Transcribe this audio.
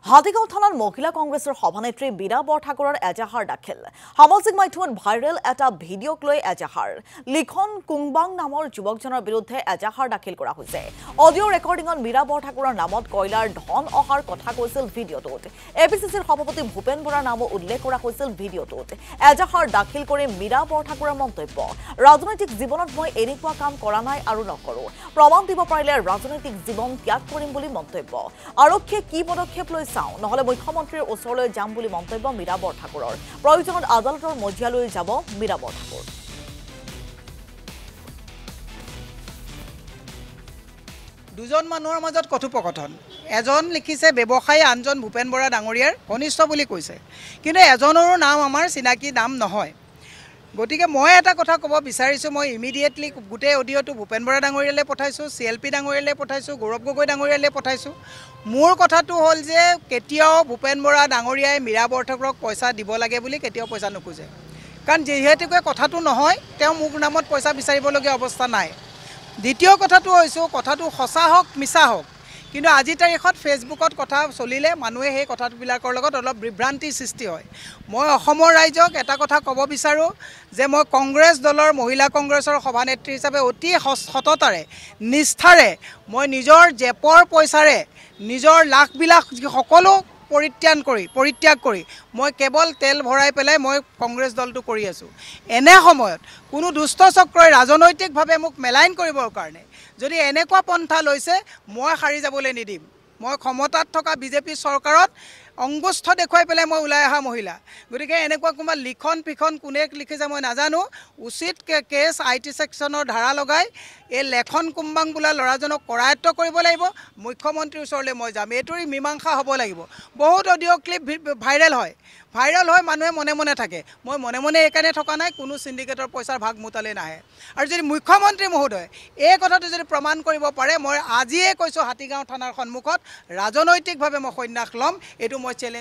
হাতীগাঁও থানাত মহিলা কংগ্ৰেছৰ সভানেত্ৰী বীণা বৰঠাকুৰৰ এজাহাৰ দাখিল। সামাজিক মাধ্যমত ভাইৰেল এটা ভিডিঅ'ক লৈ এজাহাৰ। লিখন কুংবাং নামৰ যুৱকজনৰ বিৰুদ্ধে এজাহাৰ দাখিল কৰা হৈছে। অডিঅ' ৰেকৰ্ডিঙত বীণা বৰঠাকুৰৰ নামত কয়লাৰ ধন অহাৰ কথা কৈছিল ভিডিঅ'টোত। এপিচিচিৰ সভাপতি ভূপেন বৰাৰ নামো উল্লেখ কৰা হৈছিল ভিডিঅ'টোত। এজাহাৰ দাখিল কৰি বীণা বৰঠাকুৰৰ মন্তব্য, ৰাজনৈতিক জীৱনত মই এনেকুৱা কাম কৰা নাই আৰু নকৰো। প্ৰমাণ দিব পাৰিলে ৰাজনৈতিক জীৱন ত্যাগ কৰিম বুলি মন্তব্য। আৰক্ষীয়ে কি পদক্ষেপ লৈ চাওঁ, নহলে মুখ্যমন্ত্ৰীৰ ওচৰলৈ যাম বুলি মন্তব্য বীণা বৰঠাকুৰৰ। প্ৰয়োজনত আদালতৰ মজিয়ালৈ যাব বীণা বৰঠাকুৰ। দুজন মানুহৰ মাজত কথোপকথন, এজন লিখিছে ব্যৱসায়ী, আনজন ভূপেন বৰা ডাঙৰীয়াৰ ঘনিষ্ঠ বুলি কৈছে, কিন্তু এজনৰো নাম আমাৰ চিনাকি নাম নহয়। গতিকে মই এটা কথা ক'ব বিচাৰিছোঁ, মই ইমিডিয়েটলি গোটেই অডিঅ'টো ভূপেন বৰা ডাঙৰীয়ালৈ পঠাইছোঁ, CLP ডাঙৰীয়ালৈ পঠাইছোঁ, গৌৰৱ গগৈ ডাঙৰীয়ালৈ পঠাইছোঁ। মোৰ কথাটো হ'ল যে কেতিয়াও ভূপেন বৰা ডাঙৰীয়াই মীৰা বৰঠাকুৰক পইচা দিব লাগে বুলি কেতিয়াও পইচা নোখোজে, কাৰণ যিহেতুকে কথাটো নহয়, তেওঁ মোৰ নামত পইচা বিচাৰিবলগীয়া অৱস্থা নাই। দ্বিতীয় কথাটো হৈছোঁ, কথাটো সঁচা হওক মিছা হওক, কিন্তু আজিৰ তাৰিখত ফেচবুকত কথা চলিলে মানুহে সেই কথাবিলাকৰ লগত অলপ বিভ্ৰান্তিৰ সৃষ্টি হয়। মই অসমৰ ৰাইজক এটা কথা ক'ব বিচাৰোঁ যে মই কংগ্ৰেছ দলৰ মহিলা কংগ্ৰেছৰ সভানেত্ৰী হিচাপে অতি সততাৰে নিষ্ঠাৰে মই নিজৰ জেপৰ পইচাৰে নিজৰ লাখবিলাক সকলো পৰিত্যাগ কৰি মই কেৱল তেল ভৰাই পেলাই মই কংগ্ৰেছ দলটো কৰি আছোঁ। এনে সময়ত কোনো দুষ্ট চক্ৰই ৰাজনৈতিকভাৱে মোক মেলাইন কৰিবৰ কাৰণে যদি এনেকুৱা পন্থা লৈছে, মই সাৰি যাবলৈ নিদিম। মই ক্ষমতাত থকা বিজেপি চৰকাৰত অংগুষ্ঠ দেখুৱাই পেলাই মই ওলাই অহা মহিলা। গতিকে এনেকুৱা কোনোবা লিখন পিখন কোনে লিখিছে মই নাজানো, উচিত কেছ IT ছেকশ্যনৰ ধাৰা লগাই এই লেখন কুম্বাং বোলা ল'ৰাজনক কৰায়ত্ব কৰিব লাগিব। মুখ্যমন্ত্ৰীৰ ওচৰলৈ মই যাম, এইটোৰ মীমাংসা হ'ব লাগিব। বহুত অডিঅ' ক্লিপ ভাইৰেল হয় মানুহে মনে মনে থাকে। মই মনে মনে এইকাৰণে থকা নাই, কোনো চিণ্ডিকেটৰ পইচাৰ ভাগ মোতালে নাহে। আৰু যদি মুখ্যমন্ত্ৰী মহোদয় এই কথাটো যদি প্ৰমাণ কৰিব পাৰে, মই আজিয়ে কৈছোঁ হাতীগাঁও থানাৰ সন্মুখত ৰাজনৈতিকভাৱে মই সন্ন্যাস ল'ম। এইটো মই চেলেঞ্জ